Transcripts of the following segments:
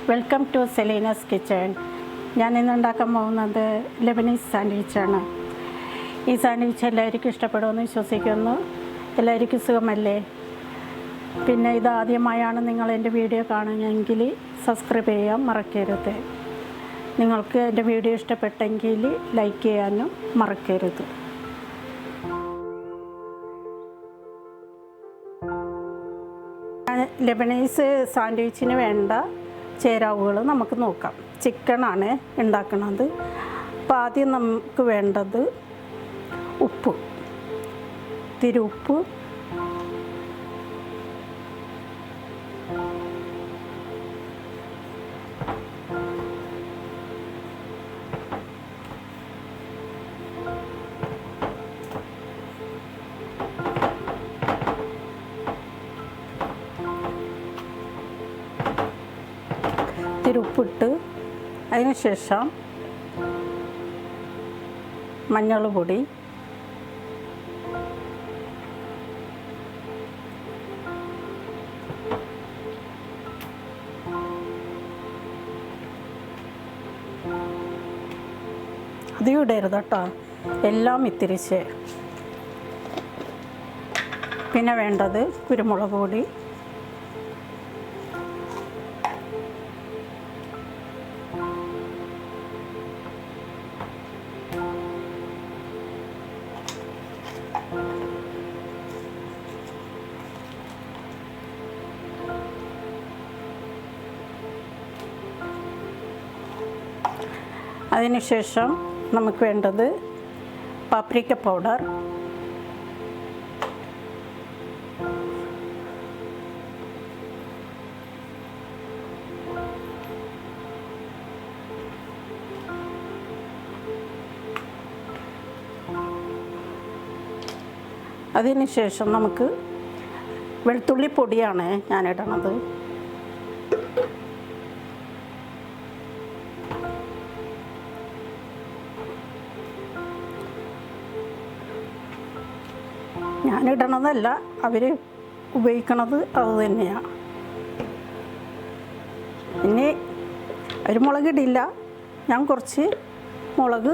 Welcome to സെലീനാസ് kitchen. ഞാൻ ഇന്ന് ഉണ്ടാക്കാൻ പോകുന്നത് ലെബനീസ് സാൻഡ്വിച്ചാണ്. ഈ സാൻഡ്വിച്ച് എല്ലാവർക്കും ഇഷ്ടപ്പെടുമെന്ന് വിശ്വസിക്കുന്നു. എല്ലാവർക്കും സുഖമല്ലേ? പിന്നെ ഇതാദ്യമായാണ് നിങ്ങൾ എൻ്റെ വീഡിയോ കാണുന്നതെങ്കിൽ സബ്സ്ക്രൈബ് ചെയ്യാൻ മറക്കരുത്. നിങ്ങൾക്ക് എൻ്റെ വീഡിയോ ഇഷ്ടപ്പെട്ടെങ്കിൽ ലൈക്ക് ചെയ്യാനും മറക്കരുത്. ലെബനീസ് സാൻഡ്വിച്ചിന് വേണ്ട ചേരുവകൾ നമുക്ക് നോക്കാം. ചിക്കനാണ് ഉണ്ടാക്കുന്നത്. അപ്പോൾ ആദ്യം നമുക്ക് വേണ്ടത് ഉപ്പ്, ഇത്തിരി ഉപ്പ്, ഉപ്പിട്ട് അതിന് ശേഷം മഞ്ഞൾ പൊടി, അധികം ഇടരുത് കേട്ടോ, എല്ലാം ഇത്തിരിച്ച്. പിന്നെ വേണ്ടത് കുരുമുളക് പൊടി, അതിനുശേഷം നമുക്ക് വേണ്ടത് പാപ്രിക്ക പൗഡർ, അതിനുശേഷം നമുക്ക് വെളുത്തുള്ളി പൊടിയാണ് ഞാനിടണത്. ഞാനിടണതല്ല, അവർ ഉപയോഗിക്കണത് അത് തന്നെയാണ്. ഇനി ഒരു മുളകിടില്ല, ഞാൻ കുറച്ച് മുളക്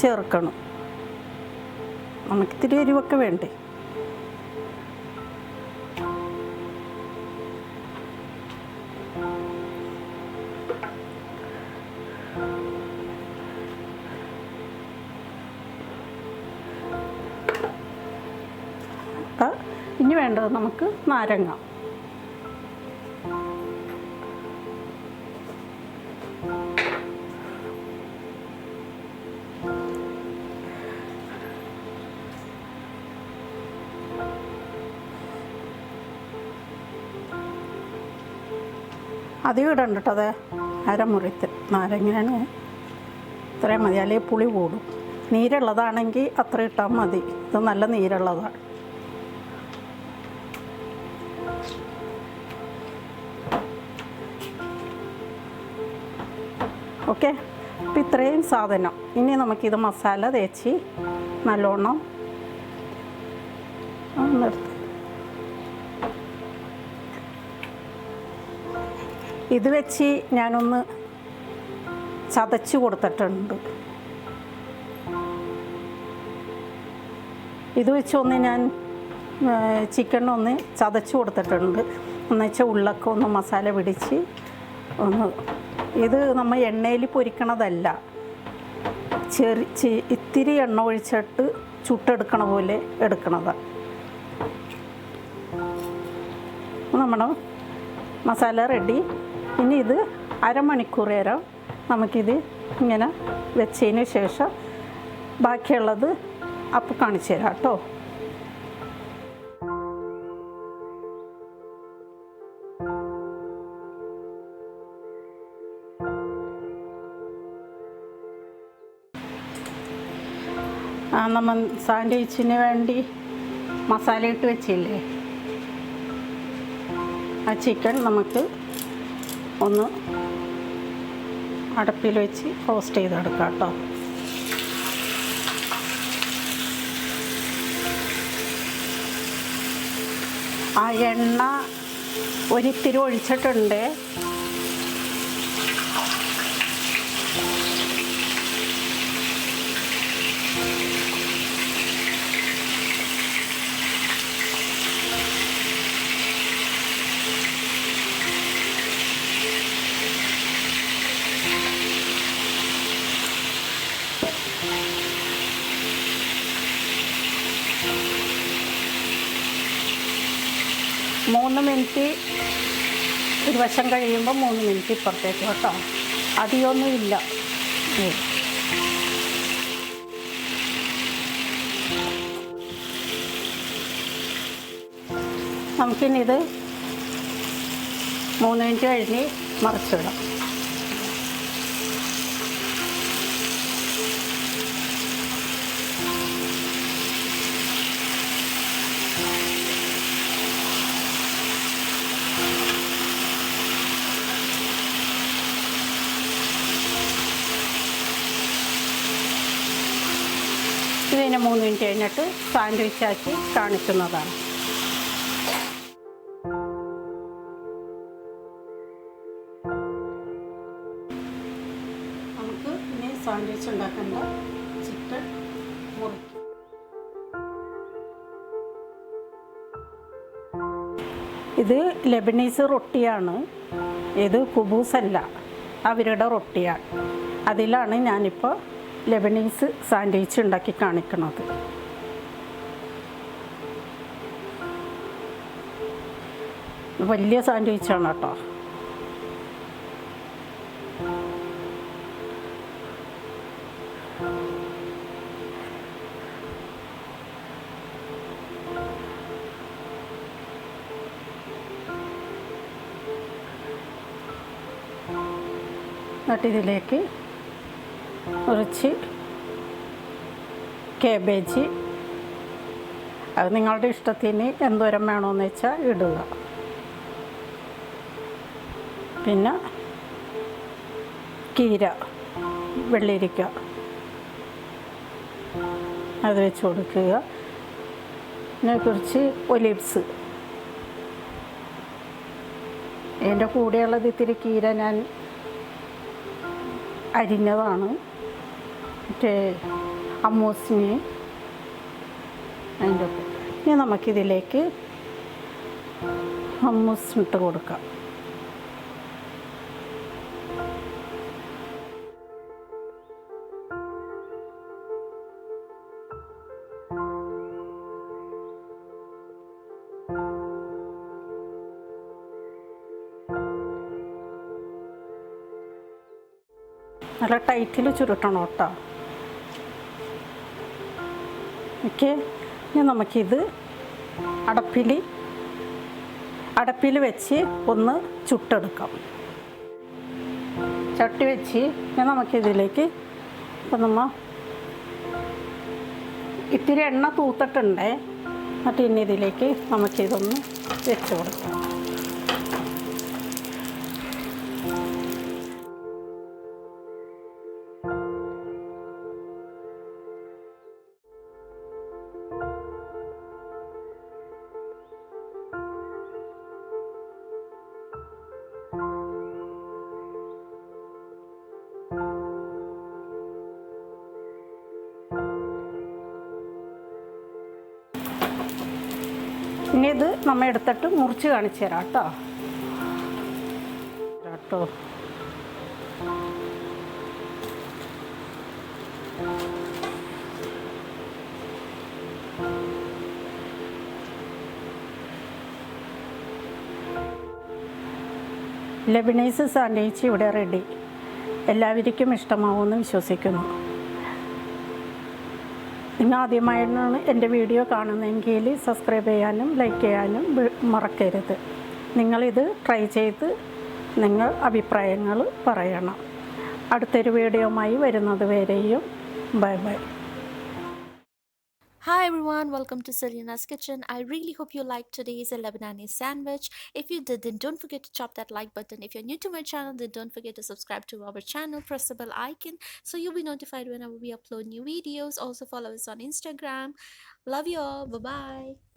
ചേർക്കണം. നമുക്കിത്തിരി എരിവൊക്കെ വേണ്ടേ. ഇനി വേണ്ടത് നമുക്ക് നാരങ്ങ. അധികം ഇടണ്ട കേട്ടോ, അതെ അരമുറി നാരങ്ങയാണ്, ഇത്രയും മതി, അല്ലെങ്കിൽ പുളി കൂടും. നീരുള്ളതാണെങ്കിൽ അത്ര ഇട്ടാൽ മതി. ഇത് നല്ല നീരുള്ളതാണ്. ഓക്കെ, അപ്പോൾ ഇത്രയും സാധനം. ഇനി നമുക്കിത് മസാല തേച്ച് നല്ലോണം നിർത്തി. ഇത് വെച്ച് ഞാനൊന്ന് ചതച്ച് കൊടുത്തിട്ടുണ്ട്. ഇത് വെച്ചൊന്ന് ഞാൻ ചിക്കനൊന്ന് ചതച്ച് കൊടുത്തിട്ടുണ്ട്. എന്നുവെച്ചാൽ ഉള്ളൊക്കെ ഒന്ന് മസാല പിടിച്ച് ഒന്ന്. ഇത് നമ്മൾ എണ്ണയിൽ പൊരിക്കണതല്ല, ഇത്തിരി എണ്ണ ഒഴിച്ചിട്ട് ചുട്ടെടുക്കണ പോലെ എടുക്കണതാണ്. നമ്മുടെ മസാല റെഡി. ഇനി ഇത് അരമണിക്കൂർ നേരം നമുക്കിത് ഇങ്ങനെ വെച്ചതിന് ശേഷം ബാക്കിയുള്ളത് അപ്പം കാണിച്ചു തരാം കേട്ടോ. നമ്മൾ സാൻഡ്വിച്ചിന് വേണ്ടി മസാല ഇട്ട് വെച്ചില്ലേ, ആ ചിക്കൻ നമുക്ക് ഒന്ന് അടുപ്പിൽ വെച്ച് റോസ്റ്റ് ചെയ്തെടുക്കാം കേട്ടോ. ആ എണ്ണ ഒരിത്തിരി ഒഴിച്ചിട്ടുണ്ട്. 3 മിനിറ്റ് ഒരു വശം കഴിയുമ്പോൾ 3 മിനിറ്റ് ഇപ്പുറത്തേക്ക് കേട്ടോ. അധികമൊന്നും ഇല്ല. നമുക്കിനി ഇത് 3 മിനിറ്റ് കഴിഞ്ഞ് മറിച്ചിടാം. ഇതിന് 3 മിനിറ്റ് കഴിഞ്ഞിട്ട് സാൻഡ്വിച്ച് ആക്കി കാണിക്കുന്നതാണ്. നമുക്ക് ഇനി സാൻഡ്വിച്ച് ഉണ്ടാക്കേണ്ട ചിക്കൻ മുറിക്കും. ഇത് ലെബനീസ് റൊട്ടിയാണ്. ഇത് കുബൂസല്ല, അവരുടെ റൊട്ടിയാണ്. അതിലാണ് ഞാനിപ്പോൾ ലെബനീസ് സാൻഡ്വിച്ച് ഉണ്ടാക്കി കാണിക്കുന്നത്. വലിയ സാൻഡ്വിച്ചാണ് കേട്ടോ. എന്നിട്ട് ഇതിലേക്ക് കുറച്ച് കാബേജ്, അത് നിങ്ങളുടെ ഇഷ്ടത്തിന് എന്തോരം വേണമെന്ന് വെച്ചാൽ ഇടുക. പിന്നെ കീര, വെള്ളരിക്ക അത് വെച്ച് കൊടുക്കുക. പിന്നെ കുറച്ച് ഒലിവ്സ്. ഇതിൻ്റെ കൂടെയുള്ളത് ഇത്തിരി കീര ഞാൻ അരിഞ്ഞതാണ്. മറ്റേ അമ്മൂസിന് അതിൻ്റെ ഒപ്പം. ഇനി നമുക്കിതിലേക്ക് ഹമ്മൂസ് ഇട്ട് കൊടുക്കാം. നല്ല ടൈറ്റിൽ ചുരുട്ടണം കേട്ടോ. ഓക്കെ. ഇനി നമുക്കിത് അടപ്പിൽ വെച്ച് ഒന്ന് ചുട്ടെടുക്കാം. ചട്ടി വെച്ച് ഇനി നമുക്കിതിലേക്ക് ഇപ്പം ഇത്തിരി എണ്ണ തൂത്തിട്ടുണ്ടേ. എന്നിട്ട് ഇനി ഇതിലേക്ക് നമുക്കിതൊന്ന് വെച്ച് കൊടുക്കാം. ഇനി ഇത് നമ്മൾ എടുത്തിട്ട് മുറിച്ച് കാണിച്ചു തരാം കേട്ടോ. ലെബനീസ് സാൻഡ്വിച്ച് ഇവിടെ റെഡി. എല്ലാവർക്കും ഇഷ്ടമാവുമെന്ന് വിശ്വസിക്കുന്നു. നിങ്ങൾ ആദ്യമായിട്ടാണ് എൻ്റെ വീഡിയോ കാണുന്നതെങ്കിൽ സബ്സ്ക്രൈബ് ചെയ്യാനും ലൈക്ക് ചെയ്യാനും മറക്കരുത്. നിങ്ങളിത് ട്രൈ ചെയ്ത് നിങ്ങൾ അഭിപ്രായങ്ങൾ പറയണം. അടുത്തൊരു വീഡിയോയുമായി വരുന്നത് വരെയും bye bye. Hi everyone, welcome to Selina's Kitchen. I really hope you liked today's Lebanese sandwich. If you did, then don't forget to chop that like button. If you're new to my channel, then don't forget to subscribe to our channel. Press the bell icon so you'll be notified whenever we upload new videos. Also follow us on Instagram. Love you all. Bye bye.